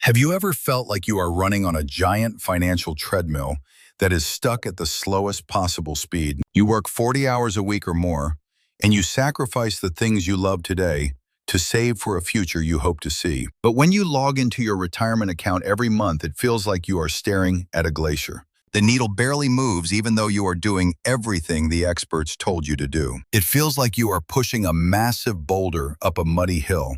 Have you ever felt like you are running on a giant financial treadmill that is stuck at the slowest possible speed? You work 40 hours a week or more, and you sacrifice the things you love today to save for a future you hope to see. But when you log into your retirement account every month, it feels like you are staring at a glacier. The needle barely moves even though you are doing everything the experts told you to do. It feels like you are pushing a massive boulder up a muddy hill,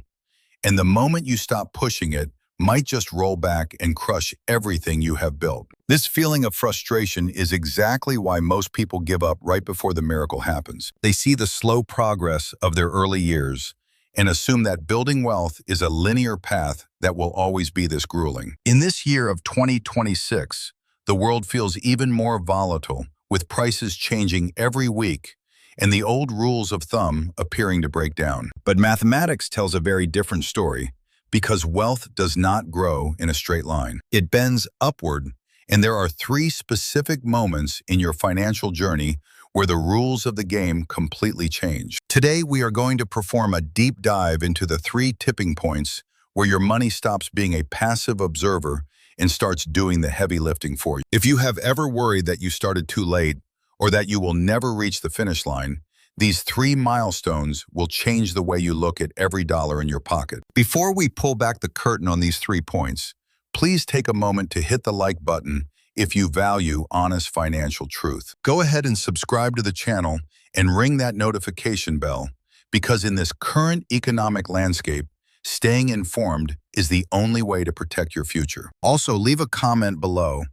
and the moment you stop pushing it, might just roll back and crush everything you have built. This feeling of frustration is exactly why most people give up right before the miracle happens. They see the slow progress of their early years and assume that building wealth is a linear path that will always be this grueling. In this year of 2026, the world feels even more volatile, with prices changing every week and the old rules of thumb appearing to break down. But mathematics tells a very different story, because wealth does not grow in a straight line. It bends upward, and there are three specific moments in your financial journey where the rules of the game completely change. Today, we are going to perform a deep dive into the three tipping points where your money stops being a passive observer and starts doing the heavy lifting for you. If you have ever worried that you started too late or that you will never reach the finish line, these three milestones will change the way you look at every dollar in your pocket. Before we pull back the curtain on these 3 points, please take a moment to hit the like button if you value honest financial truth. Go ahead and subscribe to the channel and ring that notification bell, because in this current economic landscape, staying informed is the only way to protect your future. Also, leave a comment below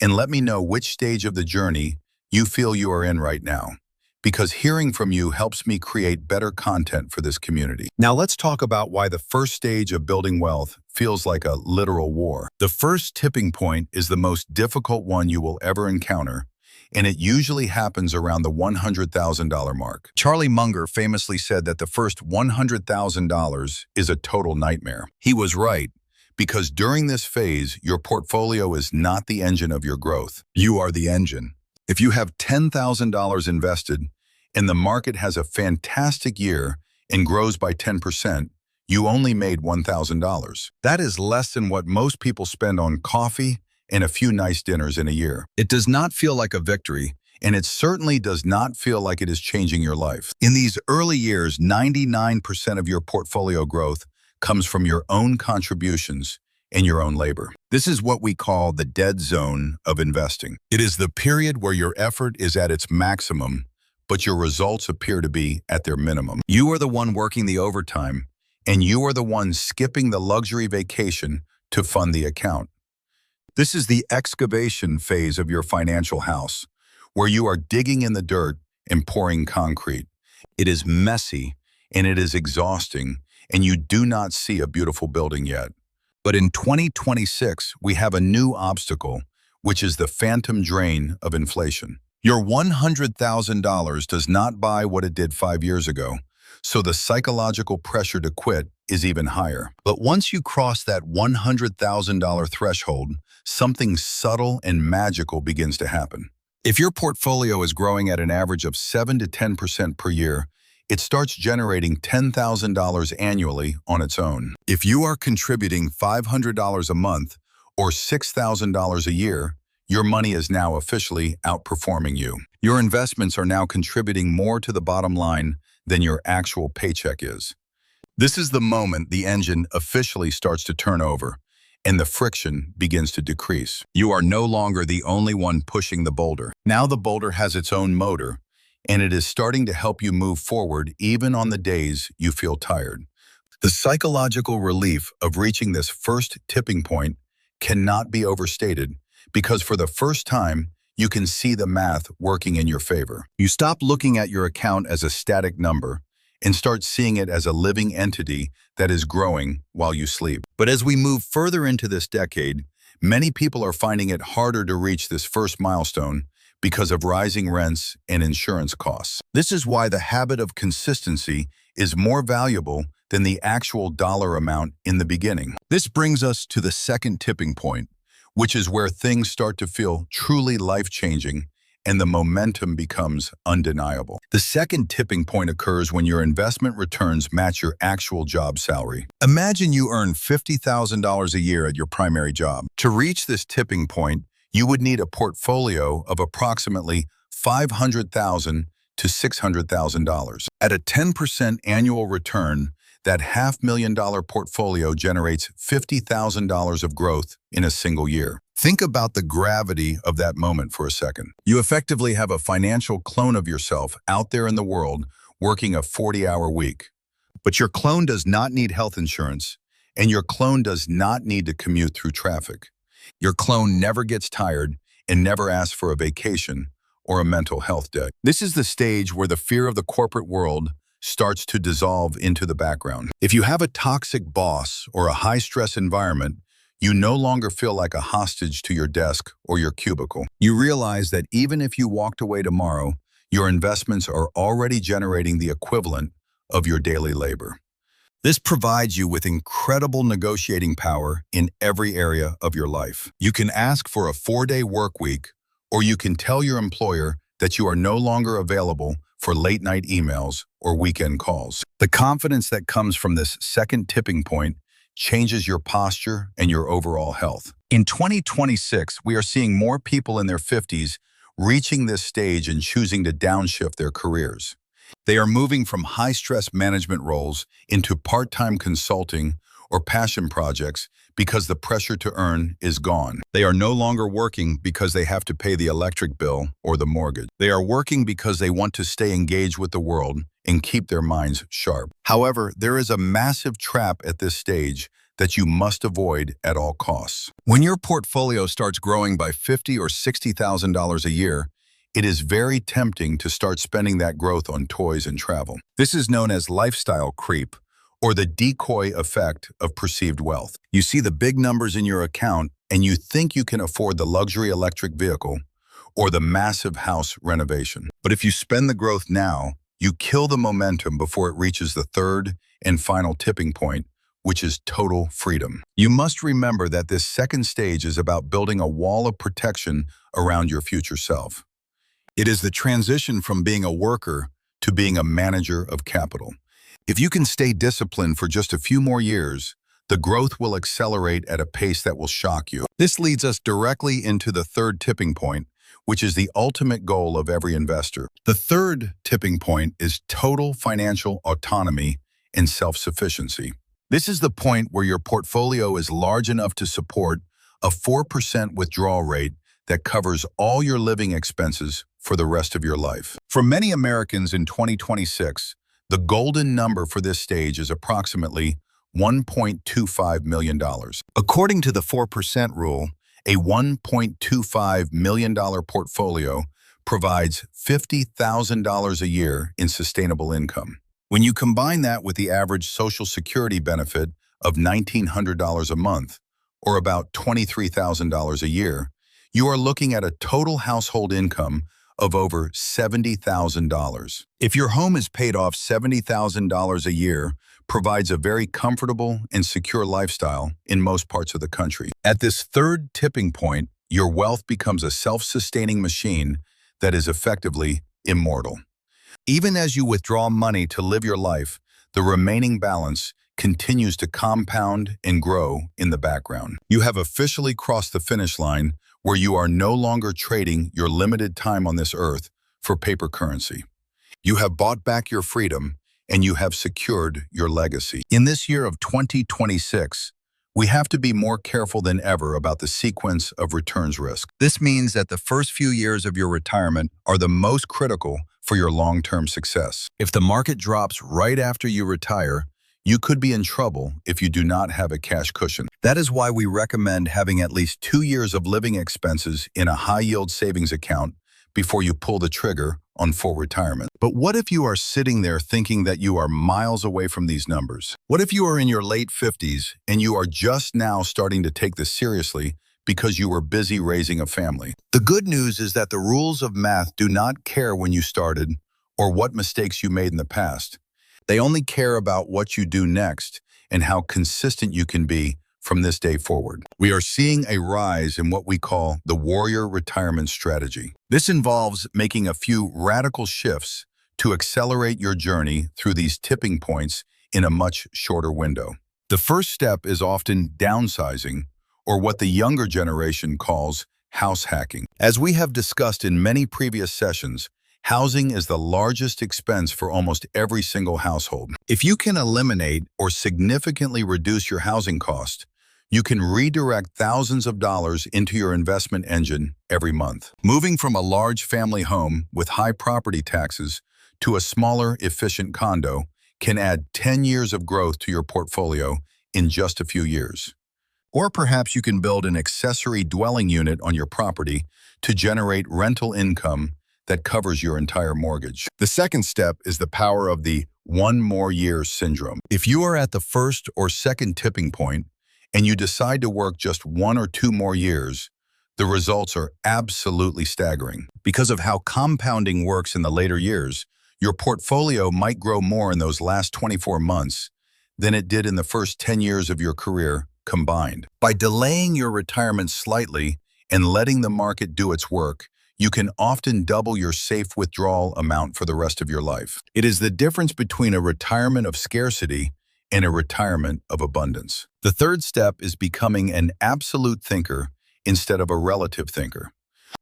and let me know which stage of the journey you feel you are in right now, because hearing from you helps me create better content for this community. Now let's talk about why the first stage of building wealth feels like a literal war. The first tipping point is the most difficult one you will ever encounter, and it usually happens around the $100,000 mark. Charlie Munger famously said that the first $100,000 is a total nightmare. He was right, because during this phase, your portfolio is not the engine of your growth. You are the engine. If you have $10,000 invested and the market has a fantastic year and grows by 10%, you only made $1,000. That is less than what most people spend on coffee and a few nice dinners in a year. It does not feel like a victory, and it certainly does not feel like it is changing your life. In these early years, 99% of your portfolio growth comes from your own contributions and your own labor. This is what we call the dead zone of investing. It is the period where your effort is at its maximum, but your results appear to be at their minimum. You are the one working the overtime, and you are the one skipping the luxury vacation to fund the account. This is the excavation phase of your financial house, where you are digging in the dirt and pouring concrete. It is messy, and it is exhausting, and you do not see a beautiful building yet. But in 2026, we have a new obstacle, which is the phantom drain of inflation. Your $100,000 does not buy what it did 5 years ago, so the psychological pressure to quit is even higher. But once you cross that $100,000 threshold, something subtle and magical begins to happen. If your portfolio is growing at an average of 7 to 10% per year, it starts generating $10,000 annually on its own. If you are contributing $500 a month or $6,000 a year, your money is now officially outperforming you. Your investments are now contributing more to the bottom line than your actual paycheck is. This is the moment the engine officially starts to turn over and the friction begins to decrease. You are no longer the only one pushing the boulder. Now the boulder has its own motor, and it is starting to help you move forward even on the days you feel tired. The psychological relief of reaching this first tipping point cannot be overstated, because for the first time, you can see the math working in your favor. You stop looking at your account as a static number and start seeing it as a living entity that is growing while you sleep. But as we move further into this decade, many people are finding it harder to reach this first milestone because of rising rents and insurance costs. This is why the habit of consistency is more valuable than the actual dollar amount in the beginning. This brings us to the second tipping point, which is where things start to feel truly life-changing and the momentum becomes undeniable. The second tipping point occurs when your investment returns match your actual job salary. Imagine you earn $50,000 a year at your primary job. To reach this tipping point, you would need a portfolio of approximately $500,000 to $600,000. At a 10% annual return, that $500,000 portfolio generates $50,000 of growth in a single year. Think about the gravity of that moment for a second. You effectively have a financial clone of yourself out there in the world working a 40-hour week. But your clone does not need health insurance, and your clone does not need to commute through traffic. Your clone never gets tired and never asks for a vacation or a mental health day. This is the stage where the fear of the corporate world starts to dissolve into the background. If you have a toxic boss or a high-stress environment, you no longer feel like a hostage to your desk or your cubicle. You realize that even if you walked away tomorrow, your investments are already generating the equivalent of your daily labor. This provides you with incredible negotiating power in every area of your life. You can ask for a 4-day work week, or you can tell your employer that you are no longer available for late-night emails or weekend calls. The confidence that comes from this second tipping point changes your posture and your overall health. In 2026, we are seeing more people in their 50s reaching this stage and choosing to downshift their careers. They are moving from high-stress management roles into part-time consulting or passion projects because the pressure to earn is gone. They are no longer working because they have to pay the electric bill or the mortgage. They are working because they want to stay engaged with the world and keep their minds sharp. However, there is a massive trap at this stage that you must avoid at all costs. When your portfolio starts growing by $50,000 or $60,000 a year, it is very tempting to start spending that growth on toys and travel. This is known as lifestyle creep, or the decoy effect of perceived wealth. You see the big numbers in your account and you think you can afford the luxury electric vehicle or the massive house renovation. But if you spend the growth now, you kill the momentum before it reaches the third and final tipping point, which is total freedom. You must remember that this second stage is about building a wall of protection around your future self. It is the transition from being a worker to being a manager of capital. If you can stay disciplined for just a few more years, the growth will accelerate at a pace that will shock you. This leads us directly into the third tipping point, which is the ultimate goal of every investor. The third tipping point is total financial autonomy and self-sufficiency. This is the point where your portfolio is large enough to support a 4% withdrawal rate that covers all your living expenses for the rest of your life. For many Americans in 2026, the golden number for this stage is approximately $1.25 million. According to the 4% rule, a $1.25 million portfolio provides $50,000 a year in sustainable income. When you combine that with the average Social Security benefit of $1,900 a month, or about $23,000 a year, you are looking at a total household income of over $70,000. If your home is paid off, $70,000 a year provides a very comfortable and secure lifestyle in most parts of the country. At this third tipping point, your wealth becomes a self-sustaining machine that is effectively immortal. Even as you withdraw money to live your life, the remaining balance continues to compound and grow in the background. You have officially crossed the finish line where you are no longer trading your limited time on this earth for paper currency. You have bought back your freedom and you have secured your legacy. In this year of 2026, we have to be more careful than ever about the sequence of returns risk. This means that the first few years of your retirement are the most critical for your long-term success. If the market drops right after you retire, you could be in trouble if you do not have a cash cushion. That is why we recommend having at least 2 years of living expenses in a high-yield savings account before you pull the trigger on full retirement. But what if you are sitting there thinking that you are miles away from these numbers? What if you are in your late 50s and you are just now starting to take this seriously because you were busy raising a family? The good news is that the rules of math do not care when you started or what mistakes you made in the past. They only care about what you do next and how consistent you can be from this day forward. We are seeing a rise in what we call the warrior retirement strategy. This involves making a few radical shifts to accelerate your journey through these tipping points in a much shorter window. The first step is often downsizing, or what the younger generation calls house hacking. As we have discussed in many previous sessions, housing is the largest expense for almost every single household. If you can eliminate or significantly reduce your housing cost, you can redirect thousands of dollars into your investment engine every month. Moving from a large family home with high property taxes to a smaller, efficient condo can add 10 years of growth to your portfolio in just a few years. Or perhaps you can build an accessory dwelling unit on your property to generate rental income that covers your entire mortgage. The second step is the power of the one more year syndrome. If you are at the first or second tipping point and you decide to work just 1 or 2 more years, the results are absolutely staggering. Because of how compounding works in the later years, your portfolio might grow more in those last 24 months than it did in the first 10 years of your career combined. By delaying your retirement slightly and letting the market do its work, you can often double your safe withdrawal amount for the rest of your life. It is the difference between a retirement of scarcity and a retirement of abundance. The third step is becoming an absolute thinker instead of a relative thinker.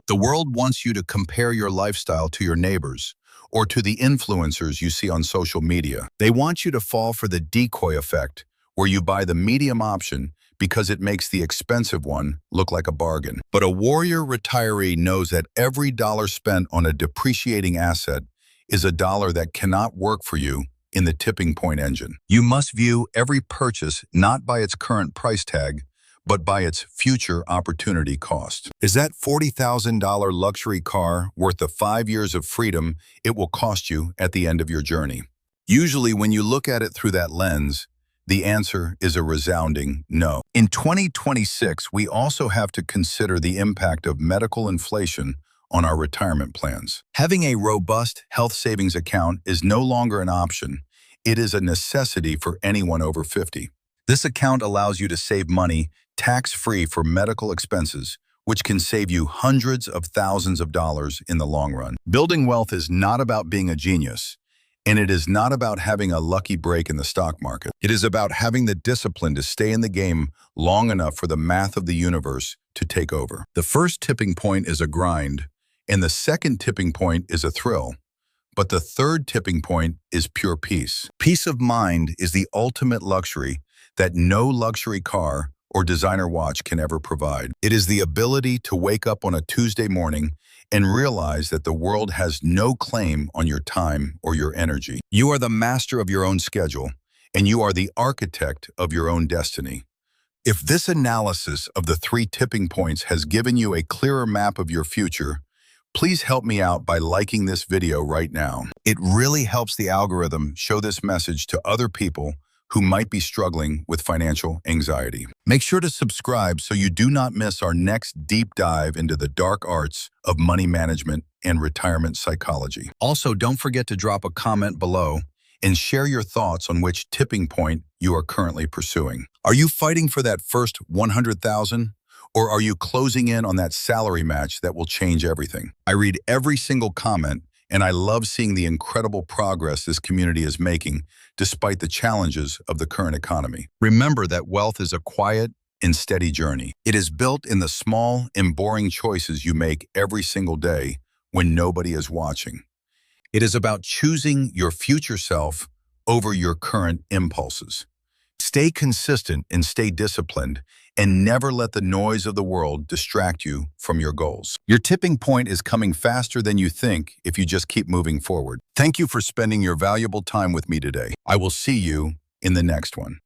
The world wants you to compare your lifestyle to your neighbors or to the influencers you see on social media. They want you to fall for the decoy effect, where you buy the medium option because it makes the expensive one look like a bargain. But a warrior retiree knows that every dollar spent on a depreciating asset is a dollar that cannot work for you in the tipping point engine. You must view every purchase not by its current price tag, but by its future opportunity cost. Is that $40,000 luxury car worth the 5 years of freedom it will cost you at the end of your journey? Usually, when you look at it through that lens, the answer is a resounding no. In 2026, we also have to consider the impact of medical inflation on our retirement plans. Having a robust health savings account is no longer an option. It is a necessity for anyone over 50. This account allows you to save money tax-free for medical expenses, which can save you hundreds of thousands of dollars in the long run. Building wealth is not about being a genius, and it is not about having a lucky break in the stock market. It is about having the discipline to stay in the game long enough for the math of the universe to take over. The first tipping point is a grind, and the second tipping point is a thrill. But the third tipping point is pure peace. Peace of mind is the ultimate luxury that no luxury car or designer watch can ever provide. It is the ability to wake up on a Tuesday morning and realize that the world has no claim on your time or your energy. You are the master of your own schedule, and you are the architect of your own destiny. If this analysis of the 3 tipping points has given you a clearer map of your future, please help me out by liking this video right now. It really helps the algorithm show this message to other people who might be struggling with financial anxiety. Make sure to subscribe so you do not miss our next deep dive into the dark arts of money management and retirement psychology. Also, don't forget to drop a comment below and share your thoughts on which tipping point you are currently pursuing. Are you fighting for that first 100,000? Or are you closing in on that salary match that will change everything? I read every single comment, and I love seeing the incredible progress this community is making despite the challenges of the current economy. Remember that wealth is a quiet and steady journey. It is built in the small and boring choices you make every single day when nobody is watching. It is about choosing your future self over your current impulses. Stay consistent and stay disciplined, and never let the noise of the world distract you from your goals. Your tipping point is coming faster than you think if you just keep moving forward. Thank you for spending your valuable time with me today. I will see you in the next one.